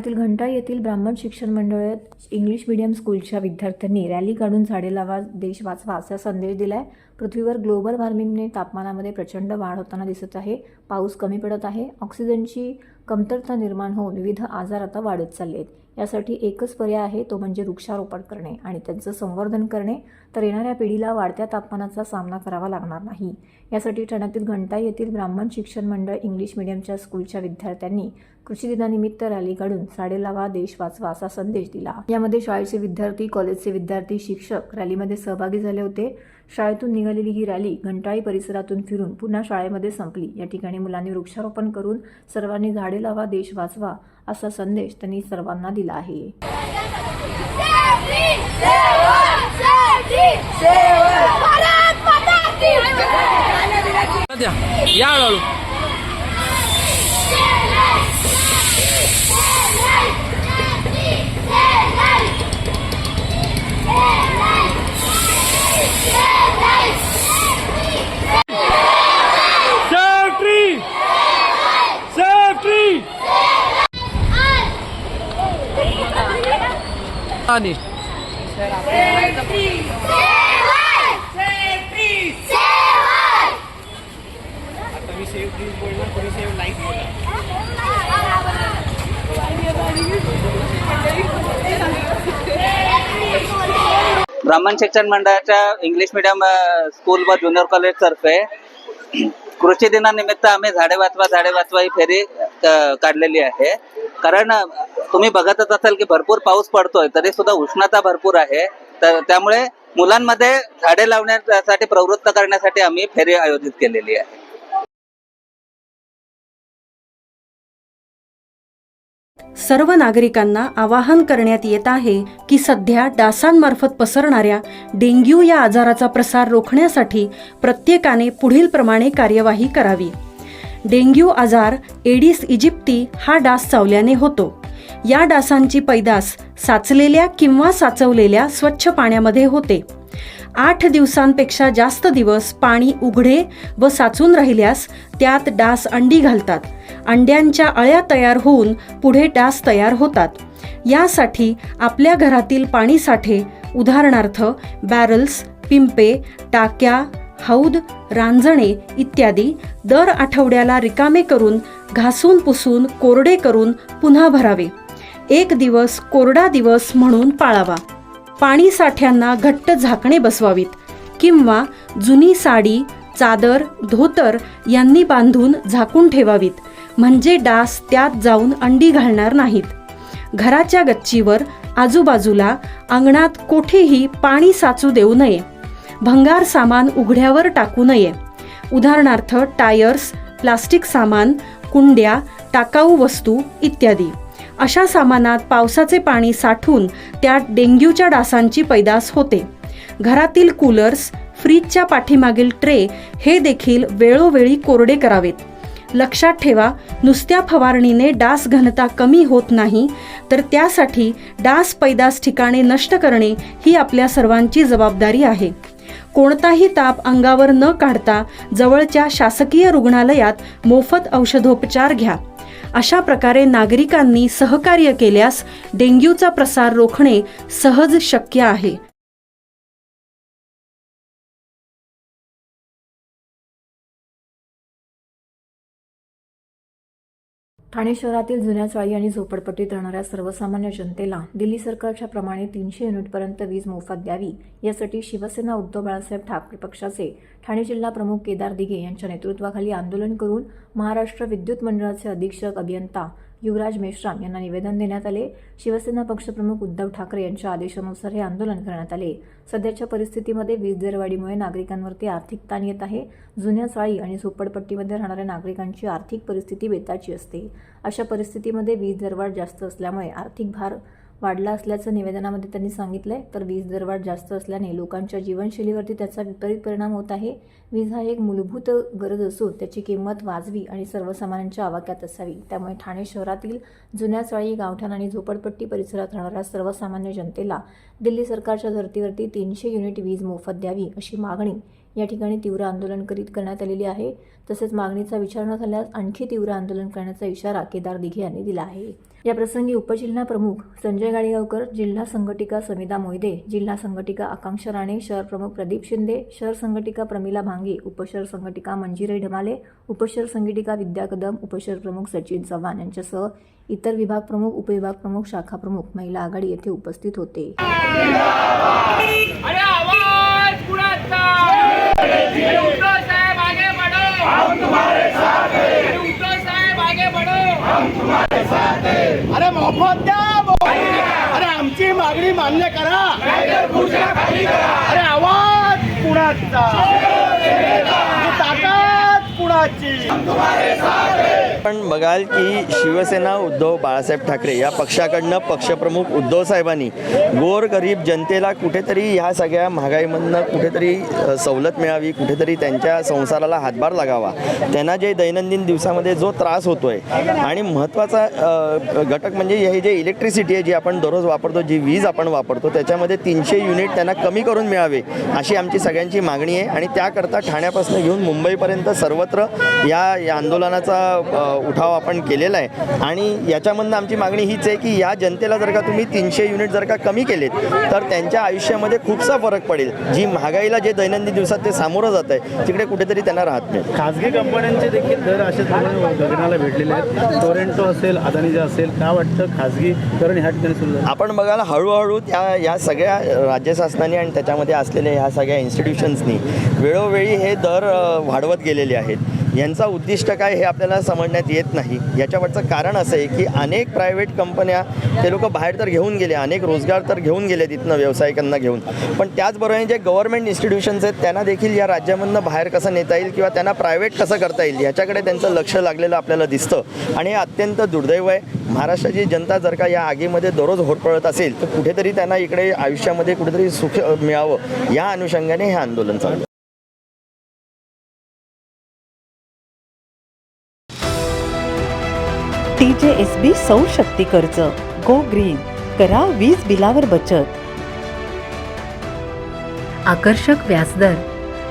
ठाण्यातील घंटा येथील ब्राह्मण शिक्षण मंडळ इंग्लिश मीडियम स्कूलच्या विद्यार्थ्यांनी रॅली काढून झाडे लावा देश वाचवा असा संदेश दिलाय। पृथ्वीवर ग्लोबल वॉर्मिंगने तापमानामध्ये प्रचंड वाढ होताना दिसत आहे। पाऊस कमी पडत आहे। ऑक्सिजनची कमतरता निर्माण होऊन विविध आजार आता वाढत चालले आहेत। यासाठी एकच पर्याय आहे, तो म्हणजे वृक्षारोपण करणे आणि त्यांचं संवर्धन करणे, तर येणाऱ्या पिढीला वाढत्या तापमानाचा सामना करावा लागणार नाही। यासाठी ठाण्यातील घंटा येथील ब्राह्मण शिक्षण मंडळ इंग्लिश मीडियमच्या स्कूलच्या विद्यार्थ्यांनी कृषी दिनानिमित्त रॅली काढून झाडे लावा देश वाचवा असा संदेश दिला। यामध्ये शाळेचे विद्यार्थी, कॉलेजचे विद्यार्थी, शिक्षक रॅलीमध्ये सहभागी झाले होते। शाळेतून निघालेली ही रॅली घंटाळी परिसरातून फिरून पुन्हा शाळेमध्ये संपली। या ठिकाणी मुलांनी वृक्षारोपण करून सर्वांनी झाडे लावा देश वाचवा असा संदेश त्यांनी सर्वांना दिला आहे। ब्राह्मण शिक्षण मंडळाच्या इंग्लिश मीडियम स्कूल व ज्युनियर कॉलेज तर्फे कृषी दिनानिमित्त आम्ही झाडे वाचवा ही फेरी काढलेली आहे। कारण तुम्ही बघतच असाल की भरपूर पाऊस पडतोय, तरी सुद्धा उष्णता भरपूर आहे। तर त्यामुळे मुलांमध्ये झाडे लावण्यासाठी प्रवृत्त करण्यासाठी आम्ही फेरी आयोजित केलेली आहे। सर्व नागरिकांना आवाहन करण्यात येत आहे की सध्या डासांमार्फत पसरणाऱ्या डेंग्यू या आजाराचा प्रसार रोखण्यासाठी प्रत्येकाने पुढील प्रमाणे कार्यवाही करावी। डेंग्यू आजार एडिस इजिप्ती हा डास चावल्याने होतो। या डासांची पैदास साचलेल्या किंवा साचवलेल्या स्वच्छ पाण्यामध्ये होते। 8 दिवसांपेक्षा जास्त दिवस पाणी उघडे व साचून राहिल्यास त्यात डास अंडी घालतात। अंड्यांच्या अळ्या तयार होऊन पुढे डास तयार होतात। यासाठी आपल्या घरातील पाणी साठे, उदाहरणार्थ बॅरल्स, पिंपे, टाक्या, हौद, रांजणे इत्यादी दर आठवड्याला रिकामे करून घासून पुसून कोरडे करून पुन्हा भरावे। 1 दिवस कोरडा दिवस म्हणून पाळावा। पाणी साठ्यांना घट्ट झाकणे बसवावीत किंवा जुनी साडी, चादर, धोतर यांनी बांधून झाकून ठेवावीत, म्हणजे डास त्यात जाऊन अंडी घालणार नाहीत। घराच्या गच्चीवर, आजूबाजूला, अंगणात कोठेही पाणी साचू देऊ नये। भंगार सामान उघड्यावर टाकू नये, उदाहरणार्थ टायर्स, प्लास्टिक सामान, कुंड्या, टाकाऊ वस्तू इत्यादी। अशा सामानात पावसाचे पाणी साठून त्यात डेंग्यूच्या डासांची पैदास होते। घरातील कूलर्स, फ्रीजच्या पाठीमागील ट्रे हे देखील वेळोवेळी कोरडे करावेत। लक्षात ठेवा, नुसत्या फवारणीने डास घनता कमी होत नाही, तर त्यासाठी डास पैदास ठिकाणे नष्ट करणे ही आपल्या सर्वांची जबाबदारी आहे। कोणताही ताप अंगावर न काढता जवळच्या शासकीय रुग्णालयात मोफत औषधोपचार घ्या। अशा प्रकारे नागरिकांनी सहकार्य केल्यास डेंग्यूचा प्रसार रोखणे सहज शक्य आहे। ठाणे शहरातील जुन्या चाळी आणि झोपडपट्टीत राहणाऱ्या सर्वसामान्य जनतेला दिल्ली सरकारच्या प्रमाणे 300 युनिटपर्यंत वीज मोफत द्यावी, यासाठी शिवसेना उद्धव बाळासाहेब ठाकरे पक्षाचे ठाणे जिल्हा प्रमुख केदार दिघे यांच्या नेतृत्वाखाली आंदोलन करून महाराष्ट्र विद्युत मंडळाचे अधीक्षक अभियंता युवराज मेश्राम यांना निवेदन देण्यात आले। शिवसेना पक्षप्रमुख उद्धव ठाकरे यांच्या आदेशानुसार हे आंदोलन करण्यात आले। सध्याच्या परिस्थितीमध्ये वीज दरवाढीमुळे नागरिकांवरती आर्थिक ताण येत आहे। जुन्या चाळी आणि झोपडपट्टीमध्ये राहणाऱ्या नागरिकांची आर्थिक परिस्थिती बेताची असते। अशा परिस्थितीमध्ये वीज दरवाढ जास्त असल्यामुळे आर्थिक भार वाढला असल्याचं निवेदनामध्ये त्यांनी सांगितलंय। तर वीज दरवाढ जास्त असल्याने लोकांच्या जीवनशैलीवरती त्याचा विपरीत परिणाम होत आहे। वीज हा एक मूलभूत गरज असून त्याची किंमत वाजवी आणि सर्वसामान्यांच्या आवाक्यात असावी। त्यामुळे ठाणे शहरातील जुन्या चाळी, गावठाण आणि झोपडपट्टी परिसरात राहणाऱ्या सर्वसामान्य जनतेला दिल्ली सरकारच्या धर्तीवरती 300 युनिट वीज मोफत द्यावी अशी मागणी या ठिकाणी तीव्र आंदोलन करण्यात आलेली आहे. तसेच मागणीचा विचार न झाल्यास आणखी तीव्र आंदोलन करण्याचा इशारा केदार दिघे यांनी दिला आहे. या प्रसंगी उपजिल्हा प्रमुख संजय गाडीगावकर, जिल्हा संघटिका समिता मोहिते, जिल्हा संघटिका आकांक्षा राणे, शहर प्रमुख प्रदीप शिंदे, शहर संघटिका प्रमिला भांगे, उपशहर संघटिका मंजिरे ढमाले, उपशहर संघटिका विद्या कदम, उपशहर प्रमुख सचिन चव्हाण यांच्यासह इतर विभाग प्रमुख, उपविभाग प्रमुख, शाखा प्रमुख, महिला आघाडी येथे उपस्थित होते. अरे आवाज कुणाचा? अरे उद्धव साहेब आगे बढ़ो, हम तुम्हारे साथ हैं. अरे उद्धव साहेब आगे बढ़ो, हम तुम्हारे साथ हैं. अरे मोफत द्या, अरे आमची मागणी मान्य करा, अरे आवाज कुणाचा, ताकद कुणाची. आपण बघाल की शिवसेना उद्धव बाळासाहेब ठाकरे या पक्षाकडनं पक्षप्रमुख उद्धव साहेबांनी गोरगरीब जनतेला कुठेतरी ह्या सगळ्या महागाईमधनं कुठेतरी सवलत मिळावी, कुठेतरी त्यांच्या संसाराला हातभार लागावा, त्यांना जे दैनंदिन दिवसामध्ये जो त्रास होतोय आणि महत्त्वाचा घटक म्हणजे हे जे इलेक्ट्रिसिटी आहे जी आपण दररोज वापरतो, जी वीज आपण वापरतो, त्याच्यामध्ये 300 युनिट त्यांना कमी करून मिळावे अशी आमची सगळ्यांची मागणी आहे. आणि त्याकरता ठाण्यापासून घेऊन मुंबईपर्यंत सर्वत्र या उठाव आपण केलेला आहे. आणि याच्यामधनं आमची मागणी हीच आहे की या जनतेला जर का तुम्ही 300 युनिट जर का कमी केलेत तर त्यांच्या आयुष्यामध्ये खूपसा फरक पडेल. जी महागाईला जे दैनंदिन दिवसात ते सामोरं जात आहे तिकडे कुठेतरी त्यांना राहत नाही. खाजगी कंपन्यांचे देखील दर असेच गगनाला भेटलेले आहेत. टोरेंटो असेल, अदानी असेल, काय वाटतं खाजगीकरण ह्या ठिकाणी सुरू झालं? आपण बघायला हळूहळू या सगळ्या राज्य शासनाने आणि त्याच्यामध्ये असलेल्या ह्या सगळ्या इन्स्टिट्यूशन्सनी वेळोवेळी हे दर वाढवत गेलेले आहेत. यांचा उद्दिष्ट काय हे आपल्याला समजण्यात येत नाही. याच्यावरचं कारण असं आहे की अनेक प्रायव्हेट कंपन्या ते लोक बाहेर तर घेऊन गेले, अनेक रोजगार तर घेऊन गेले तिथनं व्यावसायिकांना घेऊन, पण त्याचबरोबर जे गव्हर्नमेंट इन्स्टिट्यूशन्स आहेत त्यांना देखील या राज्यामधनं बाहेर कसं नेता येईल किंवा त्यांना प्रायव्हेट कसं करता येईल याच्याकडे त्यांचं लक्ष लागलेलं आपल्याला दिसतं. आणि हे अत्यंत दुर्दैव आहे. महाराष्ट्राची जनता जर का या आगीमध्ये दररोज होरपळत असेल तर कुठेतरी त्यांना इकडे आयुष्यामध्ये कुठेतरी सुख मिळावं या अनुषंगाने हे आंदोलन चालू आहे. TJSB सौर शक्ती कर्ज, गो ग्रीन, करा वीज बिलावर बचत. आकर्षक व्याजदर,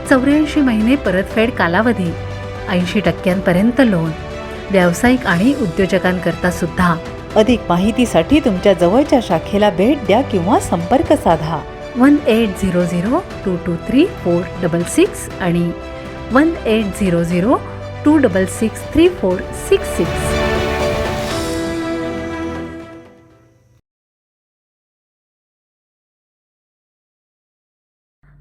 84 महिने परतफेड कालावधी, 80% लोन, व्यावसायिक आणि उद्योजकांकरता सुद्धा. अधिक माहितीसाठी तुमच्या जवळच्या शाखेला भेट द्या किंवा संपर्क साधा. 1800-223-466 आणि 1800-266-3466.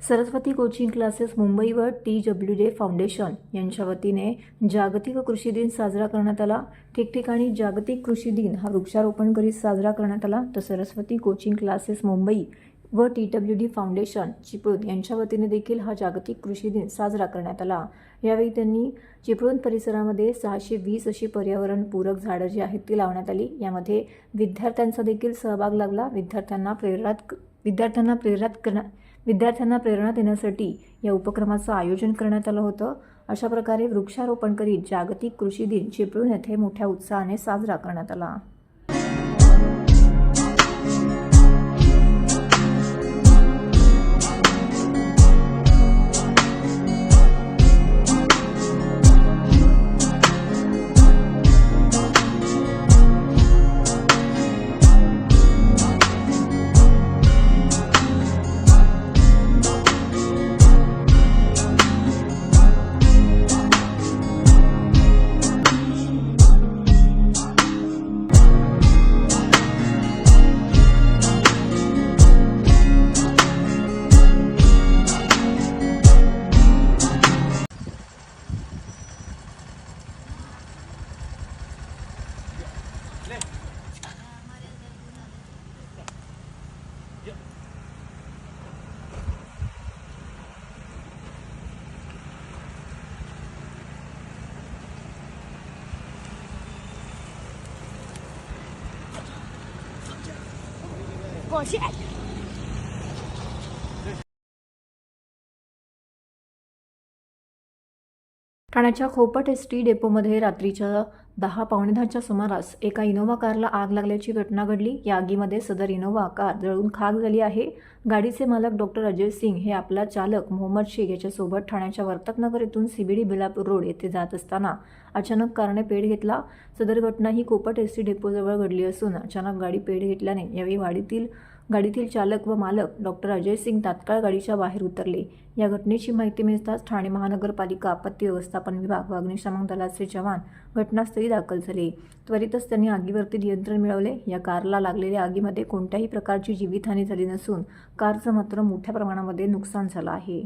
सरस्वती कोचिंग क्लासेस मुंबई व TWD फाउंडेशन यांच्या वतीने जागतिक कृषी दिन साजरा करण्यात आला. ठिकठिकाणी जागतिक कृषी दिन हा वृक्षारोपण करीत साजरा करण्यात आला. तर सरस्वती कोचिंग क्लासेस मुंबई व TWD फाउंडेशन चिपळूण यांच्या वतीने देखील हा जागतिक कृषी दिन साजरा करण्यात आला. यावेळी त्यांनी चिपळूण परिसरामध्ये 620 अशी पर्यावरणपूरक झाडं जी आहेत ती लावण्यात आली. यामध्ये विद्यार्थ्यांचा देखील सहभाग लागला. विद्यार्थ्यांना प्रेरणा देण्यासाठी या उपक्रमाचं आयोजन करण्यात आलं होतं. अशा प्रकारे वृक्षारोपण करीत जागतिक कृषी दिन चिपळूण येथे मोठ्या उत्साहाने साजरा करण्यात आला. ठाण्याच्या खोपट एसटी डेपोमध्ये रात्रीच्या 10:15च्या सुमारास एका इनोव्हा कारला आग लागल्याची घटना घडली. या आगीमध्ये सदर इनोव्हा कार जळून खाक झाली आहे. गाडीचे मालक डॉक्टर अजय सिंग हे आपला चालक मोहम्मद शेख याच्यासोबत ठाण्याच्या वर्तकनगर येथून CBD बेलापूर रोड येथे जात असताना अचानक कारने पेट घेतला. सदर घटना ही खोपट एसटी डेपोजवळ घडली असून अचानक गाडी पेट घेतल्याने यावेळी गाडीतील चालक व मालक डॉक्टर अजय सिंग तात्काळ गाडीच्या बाहेर उतरले. या घटनेची माहिती मिळताच ठाणे महानगरपालिका आपत्ती व्यवस्थापन विभाग व अग्निशमन दलाचे जवान घटनास्थळी दाखल झाले. त्वरितच त्यांनी आगीवरती नियंत्रण मिळवले. या कारला लागलेल्या आगीमध्ये कोणत्याही प्रकारची जीवितहानी झाली नसून कारचं मात्र मोठ्या प्रमाणामध्ये नुकसान झालं आहे.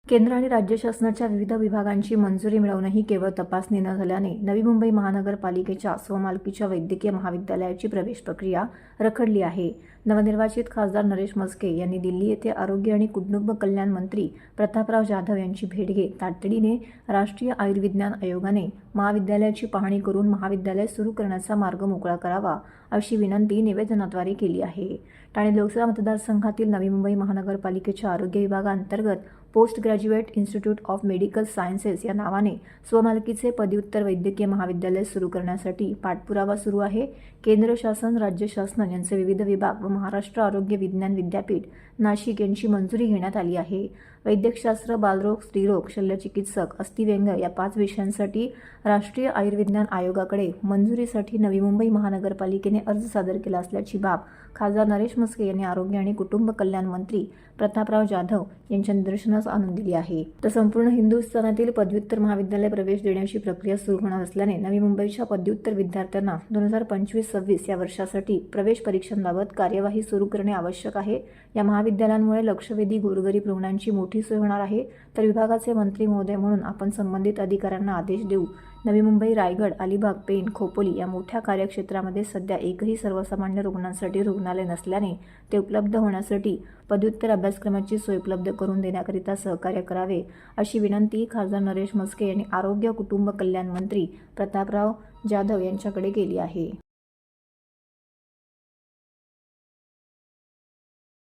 केंद्र आणि राज्य शासनाच्या विविध विभागांची मंजुरी मिळवूनही केवळ तपासणी न झाल्याने नवी मुंबई महानगरपालिकेच्या स्वमालकीच्या वैद्यकीय महाविद्यालयाची प्रवेश प्रक्रिया रखडली आहे. नवनिर्वाचित खासदार नरेश म्हस्के यांनी दिल्ली येथे आरोग्य आणि कुटुंब कल्याण मंत्री प्रतापराव जाधव यांची भेट घेत तातडीने राष्ट्रीय आयुर्विज्ञान आयोगाने महाविद्यालयाची पाहणी करून महाविद्यालय सुरू करण्याचा मार्ग मोकळा करावा अशी विनंती निवेदनाद्वारे केली आहे. ठाणे लोकसभा मतदारसंघातील नवी मुंबई महानगरपालिकेच्या आरोग्य विभागांतर्गत post graduate institute of medical sciences या नावाने स्वमालकीचे पदव्युत्तर वैद्यकीय महाविद्यालय सुरू करण्यासाठी पाठपुरावा सुरू आहे. केंद्र शासन, राज्य शासन यांचे विविध विभाग व महाराष्ट्र आरोग्य विज्ञान विद्यापीठ नाशिक यांची मंजुरी घेण्यात आली आहे. वैद्यकशास्त्र, बालरोग, स्त्रीरोग, शल्यचिकित्सक, अस्थिव्यंग या 5 विषयांसाठी राष्ट्रीय आयुर्विज्ञान आयोगाकडे मंजुरीसाठी नवी मुंबई महानगरपालिकेने अर्ज सादर केला असल्याची बाब खासदार नरेश म्हस्के यांनी आरोग्य आणि कुटुंब कल्याण मंत्री प्रतापराव जाधव यांच्या निदर्शनास आणून दिली आहे. तर संपूर्ण हिंदुस्थानातील पदव्युत्तर महाविद्यालय प्रवेश देण्याची प्रक्रिया सुरू होणार असल्याने नवी मुंबईच्या पदव्युत्तर विद्यार्थ्यांना 2025-26 या वर्षासाठी प्रवेश परीक्षांबाबत कार्यवाही सुरू करणे आवश्यक आहे. या महाविद्यालयांमुळे लक्षवेधी गोरगरीब रुग्णांची मोठी सोय होणार आहे. तर विभागाचे मंत्री महोदय म्हणून आपण संबंधित अधिकाऱ्यांना आदेश देऊ. नवी मुंबई, रायगड, अलिबाग, पेण, खोपोली या मोठ्या कार्यक्षेत्रामध्ये सध्या एकही सर्वसामान्य रुग्णांसाठी रुग्णालय नसल्याने ते उपलब्ध होण्यासाठी पदव्युत्तर अभ्यासक्रमाची सोय उपलब्ध करून देण्याकरिता सहकार्य करावे अशी विनंती खासदार नरेश म्हस्के यांनी आरोग्य कुटुंब कल्याण मंत्री प्रतापराव जाधव यांच्याकडे केली आहे.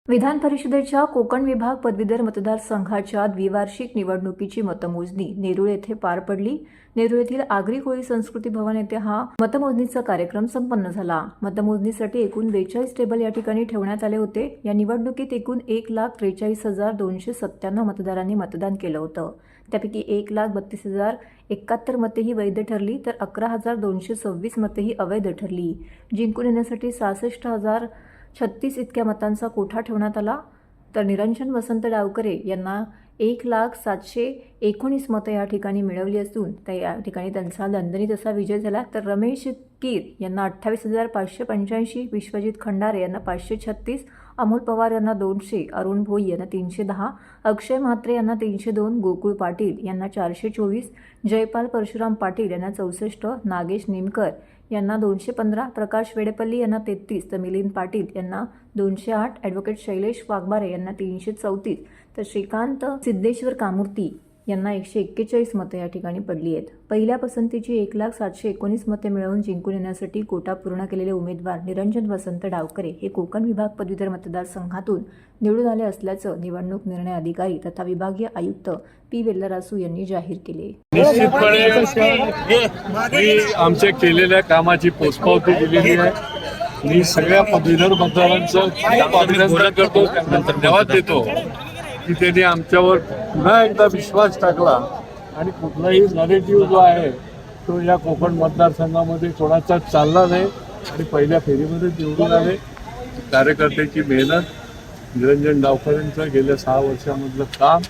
विधान परिषदेच्या कोकण विभाग पदवीधर मतदारसंघाच्या द्विवार्षिक निवडणुकीची मतमोजणी नेरूळ येथे पार पडली. नेरूळ येथील आगरी कोळी संस्कृती भवन येथे हा मतमोजणीचा कार्यक्रम संपन्न झाला. मतमोजणीसाठी एकूण 42 टेबल या ठिकाणी ठेवण्यात आले होते. या निवडणुकीत एकूण 1,43,297 मतदारांनी मतदान केलं होतं. त्यापैकी 1,32,071 मते ही वैध ठरली तर 11,226 मते ही अवैध ठरली. जिंकून येण्यासाठी 66,036 इतक्या मतांचा कोठा ठेवण्यात आला. तर निरंजन वसंत डावकरे यांना 1,07,19 मतं या ठिकाणी मिळवली असून या ठिकाणी त्यांचा दणदणीत असा विजय झाला. तर रमेश कीर यांना 28,585, विश्वजित खंडारे यांना 536, अमोल पवार यांना 200, अरुण भोई यांना 310, अक्षय म्हात्रे यांना 302, गोकुळ पाटील यांना 424, जयपाल परशुराम पाटील यांना 64, नागेश निमकर यांना 215, प्रकाश वेडेपल्ली यांना 33, तर मिलिंद पाटील यांना 208, ॲडव्होकेट शैलेश वाघमारे यांना 334, तर श्रीकांत सिद्धेश्वर कामूर्ती यांना 141 मतं या ठिकाणी पडली आहेत. पहिल्या पसंतीची 1,07,19 मते मिळवून जिंकून येण्यासाठी कोटा पूर्ण केलेले उमेदवार निरंजन वसंत डावकरे हे कोकण विभाग पदवीधर मतदारसंघातून निवडून आले असल्याचं निवडणूक निर्णय अधिकारी तथा विभागीय आयुक्त पी वेल्लरासू यांनी जाहीर केले. निश्चितपणे मी आमच्या केलेल्या कामाची पोचपावती दिलेली आहे. मी सगळ्या पदवीधर मतदारांचं अभिनंदन करतो, त्यांना धन्यवाद देतो की त्यांनी आमच्यावर पुन्हा एकदा विश्वास टाकला आणि कुठलाही नरेटिव्ह जो आहे तो या कोकण मतदारसंघामध्ये कोणाचा चालला नाही आणि पहिल्या फेरीमध्ये निवडून आले. कार्यकर्त्याची मेहनत, निरंजन डावकरेंचं गेल्या 6 वर्षामधलं काम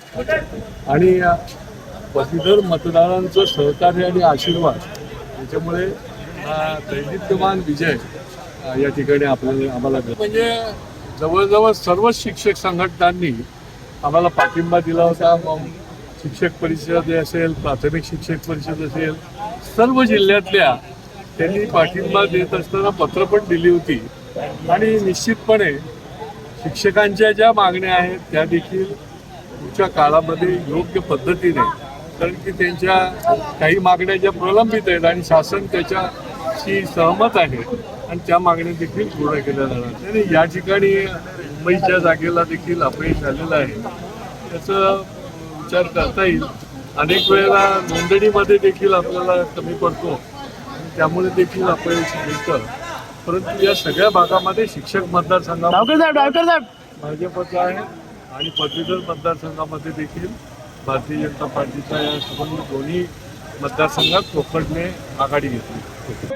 आणि पदवीधर मतदारांचं सहकार्य आणि आशीर्वाद याच्यामुळे हा दैदिप्यमान विजय या ठिकाणी आम्हाला म्हणजे जवळजवळ सर्व शिक्षक संघटनांनी आम्हाला पाठिंबा दिला होता. शिक्षक परिषद असेल, प्राथमिक शिक्षक परिषद असेल, सर्व जिल्ह्यातल्या त्यांनी पाठिंबा देत असताना पत्र पण दिली होती. आणि निश्चितपणे शिक्षकांच्या ज्या मागण्या आहेत त्या देखील पुढच्या काळामध्ये योग्य पद्धतीने, कारण की त्यांच्या काही मागण्या ज्या प्रलंबित आहेत आणि शासन त्याच्याशी सहमत आहे आणि त्या मागण्या देखील पूर्ण केल्या जाणार. आणि या ठिकाणी मुंबईच्या जागेला देखील अपयश झालेलं आहे. त्याचा विचार करता येईल. अनेक वेळेला नोंदणीमध्ये देखील आपल्याला कमी पडतो, त्यामुळे देखील अपयश मिळतं. परंतु या सगळ्या भागामध्ये शिक्षक मतदारसंघामध्ये भाजपचा आहे आणि पदवीधर मतदारसंघामध्ये देखील भारतीय जनता पार्टीचा या दोन्ही मतदारसंघात कोकणने आघाडी घेतली.